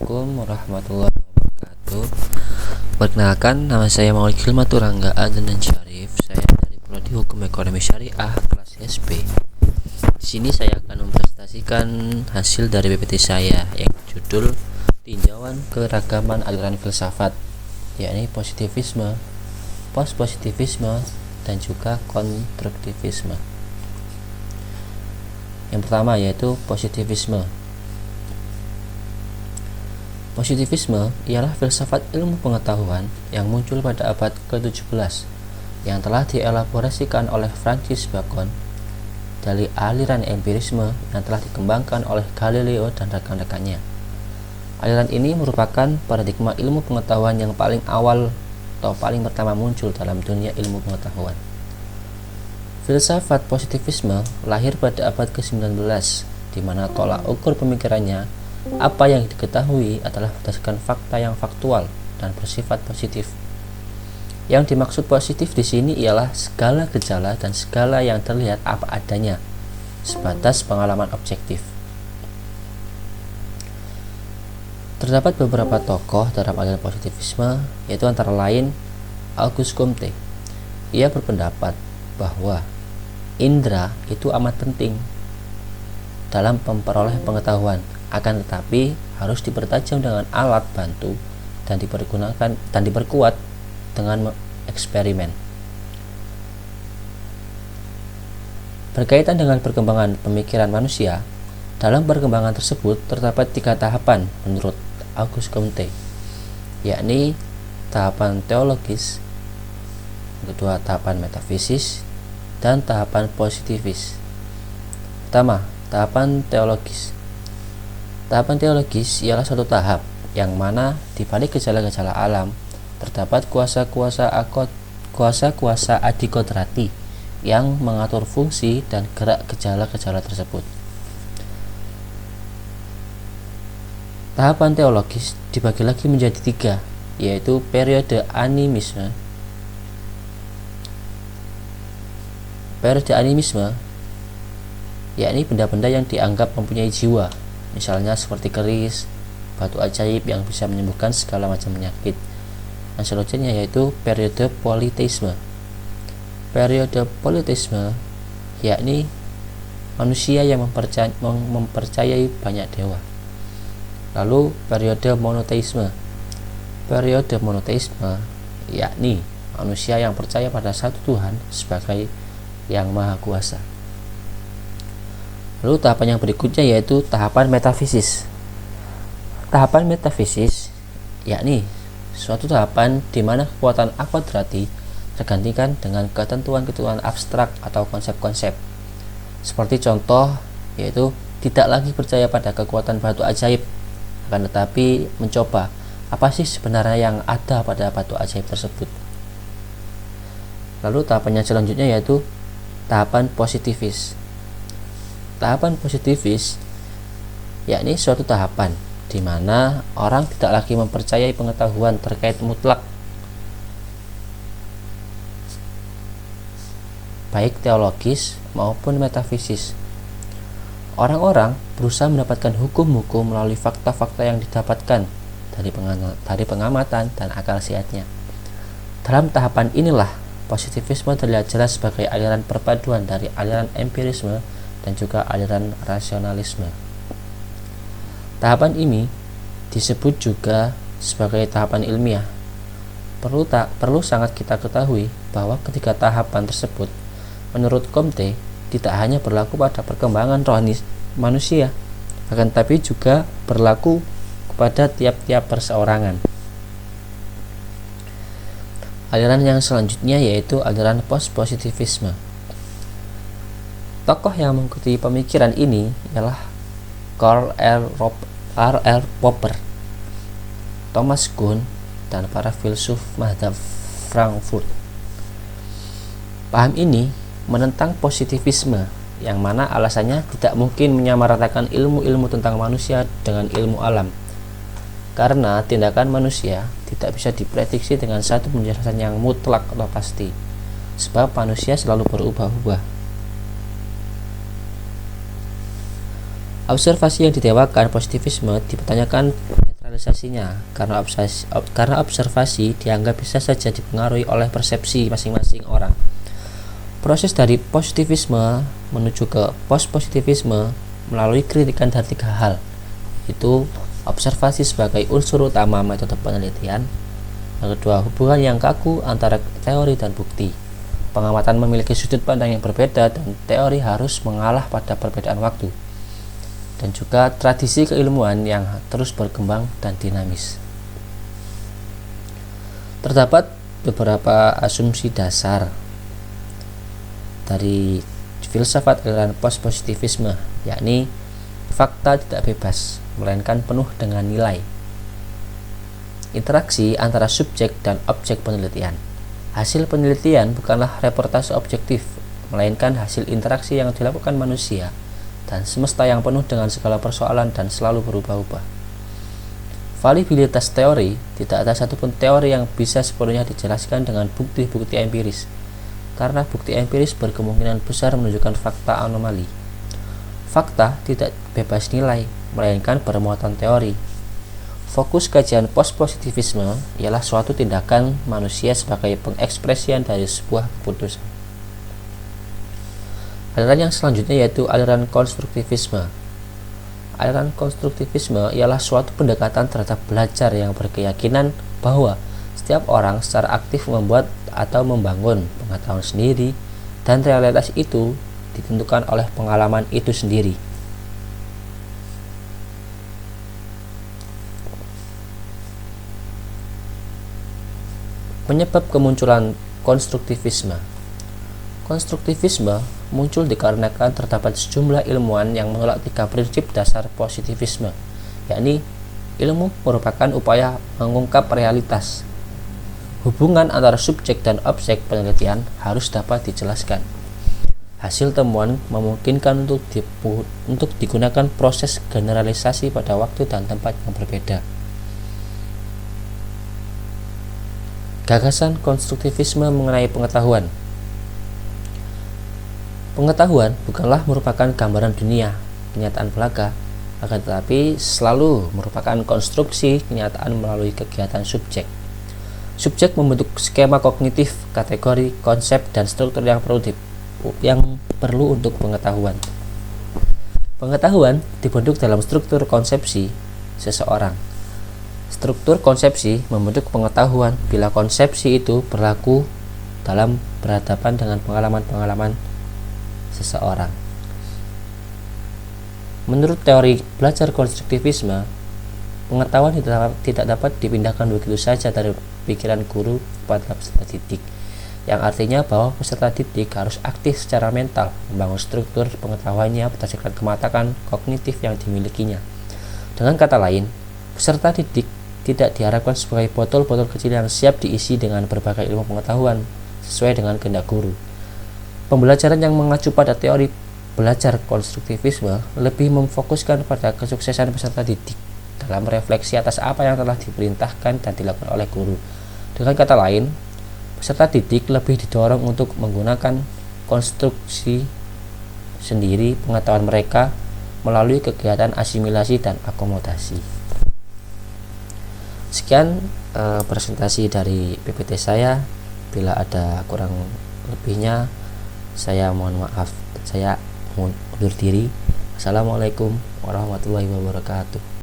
Assalamualaikum warahmatullahi wabarakatuh. Perkenalkan, nama saya Maulid Hilmaturangga Adnan Syarif. Saya dari Prodi Hukum Ekonomi Syariah kelas SP. Di sini saya akan mempresentasikan hasil dari PPT saya yang berjudul Tinjauan Keragaman Aliran Filsafat, yakni positivisme, postpositivisme, dan juga konstruktivisme. Yang pertama yaitu positivisme. Positivisme ialah filsafat ilmu pengetahuan yang muncul pada abad ke-17 yang telah dielaborasikan oleh Francis Bacon dari aliran empirisme yang telah dikembangkan oleh Galileo dan rekan-rekannya. Aliran ini merupakan paradigma ilmu pengetahuan yang paling awal atau paling pertama muncul dalam dunia ilmu pengetahuan. Filsafat positivisme lahir pada abad ke-19 di mana tolak ukur pemikirannya apa yang diketahui adalah berdasarkan fakta yang faktual dan bersifat positif. Yang dimaksud positif di sini ialah segala gejala dan segala yang terlihat apa adanya, sebatas pengalaman objektif. Terdapat beberapa tokoh dalam aliran positivisme, yaitu antara lain Auguste Comte. Ia berpendapat bahwa indera itu amat penting dalam memperoleh pengetahuan, akan tetapi harus dipertajam dengan alat bantu dan diperkuat dengan eksperimen. Berkaitan dengan perkembangan pemikiran manusia, dalam perkembangan tersebut terdapat 3 tahapan menurut Auguste Comte, yakni tahapan teologis, kedua tahapan metafisis, dan tahapan positivis. Pertama, tahapan teologis. Tahapan teologis ialah suatu tahap yang mana di balik gejala-gejala alam terdapat kuasa-kuasa adikodrati yang mengatur fungsi dan gerak gejala-gejala tersebut. Tahapan teologis dibagi lagi menjadi 3, yaitu periode animisme. Periode animisme yakni benda-benda yang dianggap mempunyai jiwa, misalnya seperti keris, batu ajaib yang bisa menyembuhkan segala macam penyakit. Dan selanjutnya yaitu periode politeisme. Periode politeisme yakni manusia yang mempercayai banyak dewa. Lalu periode monoteisme. Periode monoteisme yakni manusia yang percaya pada satu Tuhan sebagai yang maha kuasa. Lalu tahapan yang berikutnya yaitu tahapan metafisis. Tahapan metafisis yakni suatu tahapan di mana kekuatan akodrati tergantikan dengan ketentuan-ketentuan abstrak atau konsep-konsep. Seperti contoh yaitu tidak lagi percaya pada kekuatan batu ajaib, akan tetapi mencoba apa sih sebenarnya yang ada pada batu ajaib tersebut. Lalu tahapan yang selanjutnya yaitu tahapan positivis. Tahapan positivis yakni suatu tahapan di mana orang tidak lagi mempercayai pengetahuan terkait mutlak, baik teologis maupun metafisis. Orang-orang berusaha mendapatkan hukum-hukum melalui fakta-fakta yang didapatkan dari pengamatan dan akal sehatnya. Dalam tahapan inilah positivisme terlihat jelas sebagai aliran perpaduan dari aliran empirisme dan juga aliran rasionalisme. Tahapan ini disebut juga sebagai tahapan ilmiah. Perlu sangat kita ketahui bahwa ketiga tahapan tersebut menurut Comte tidak hanya berlaku pada perkembangan rohani manusia, akan tapi juga berlaku kepada tiap-tiap perseorangan. Aliran yang selanjutnya yaitu aliran post-positivisme. Tokoh yang mengikuti pemikiran ini ialah Karl R. Popper, Thomas Kuhn, dan para filsuf mazhab Frankfurt. Paham ini menentang positivisme, yang mana alasannya tidak mungkin menyamaratakan ilmu-ilmu tentang manusia dengan ilmu alam, karena tindakan manusia tidak bisa diprediksi dengan satu penjelasan yang mutlak atau pasti, sebab manusia selalu berubah-ubah. Observasi yang didewakan positivisme dipertanyakan generalisasinya karena observasi dianggap bisa saja dipengaruhi oleh persepsi masing-masing orang. Proses dari positivisme menuju ke post-positivisme melalui kritikan dari 3 hal, yaitu observasi sebagai unsur utama metode penelitian. Yang kedua, hubungan yang kaku antara teori dan bukti. Pengamatan memiliki sudut pandang yang berbeda dan teori harus mengalah pada perbedaan waktu. Dan juga tradisi keilmuan yang terus berkembang dan dinamis. Terdapat beberapa asumsi dasar dari filsafat aliran post-positivisme, yakni fakta tidak bebas, melainkan penuh dengan nilai. Interaksi antara subjek dan objek penelitian. Hasil penelitian bukanlah reportase objektif, melainkan hasil interaksi yang dilakukan manusia dan semesta yang penuh dengan segala persoalan dan selalu berubah-ubah. Validitas teori. Tidak ada satupun teori yang bisa sepenuhnya dijelaskan dengan bukti-bukti empiris, karena bukti empiris berkemungkinan besar menunjukkan fakta anomali. Fakta tidak bebas nilai, melainkan bermuatan teori. Fokus kajian post-positivisme ialah suatu tindakan manusia sebagai pengekspresian dari sebuah keputusan. Aliran yang selanjutnya yaitu aliran konstruktivisme. Aliran konstruktivisme ialah suatu pendekatan terhadap belajar yang berkeyakinan bahwa setiap orang secara aktif membuat atau membangun pengetahuan sendiri dan realitas itu ditentukan oleh pengalaman itu sendiri. Penyebab kemunculan konstruktivisme. Konstruktivisme muncul dikarenakan terdapat sejumlah ilmuwan yang menolak 3 prinsip dasar positivisme, yakni ilmu merupakan upaya mengungkap realitas. Hubungan antara subjek dan objek penelitian harus dapat dijelaskan. Hasil temuan memungkinkan untuk digunakan proses generalisasi pada waktu dan tempat yang berbeda. Gagasan konstruktivisme mengenai pengetahuan. Pengetahuan bukanlah merupakan gambaran dunia, kenyataan belaka, akan tetapi selalu merupakan konstruksi kenyataan melalui kegiatan subjek. Subjek membentuk skema kognitif, kategori, konsep, dan struktur yang perlu untuk pengetahuan. Pengetahuan dibentuk dalam struktur konsepsi seseorang. Struktur konsepsi membentuk pengetahuan bila konsepsi itu berlaku dalam berhadapan dengan pengalaman-pengalaman seseorang. Menurut teori belajar konstruktivisme, pengetahuan tidak dapat dipindahkan begitu saja dari pikiran guru kepada peserta didik, yang artinya bahwa peserta didik harus aktif secara mental membangun struktur pengetahuannya berdasarkan kematangan kognitif yang dimilikinya. Dengan kata lain, peserta didik tidak diharapkan sebagai botol-botol kecil yang siap diisi dengan berbagai ilmu pengetahuan sesuai dengan kehendak guru. Pembelajaran yang mengacu pada teori belajar konstruktivisme lebih memfokuskan pada kesuksesan peserta didik dalam refleksi atas apa yang telah diperintahkan dan dilakukan oleh guru. Dengan kata lain, peserta didik lebih didorong untuk menggunakan konstruksi sendiri pengetahuan mereka melalui kegiatan asimilasi dan akomodasi. Sekian presentasi dari PPT saya. Bila ada kurang lebihnya, saya mohon maaf. Saya undur diri. Assalamualaikum warahmatullahi wabarakatuh.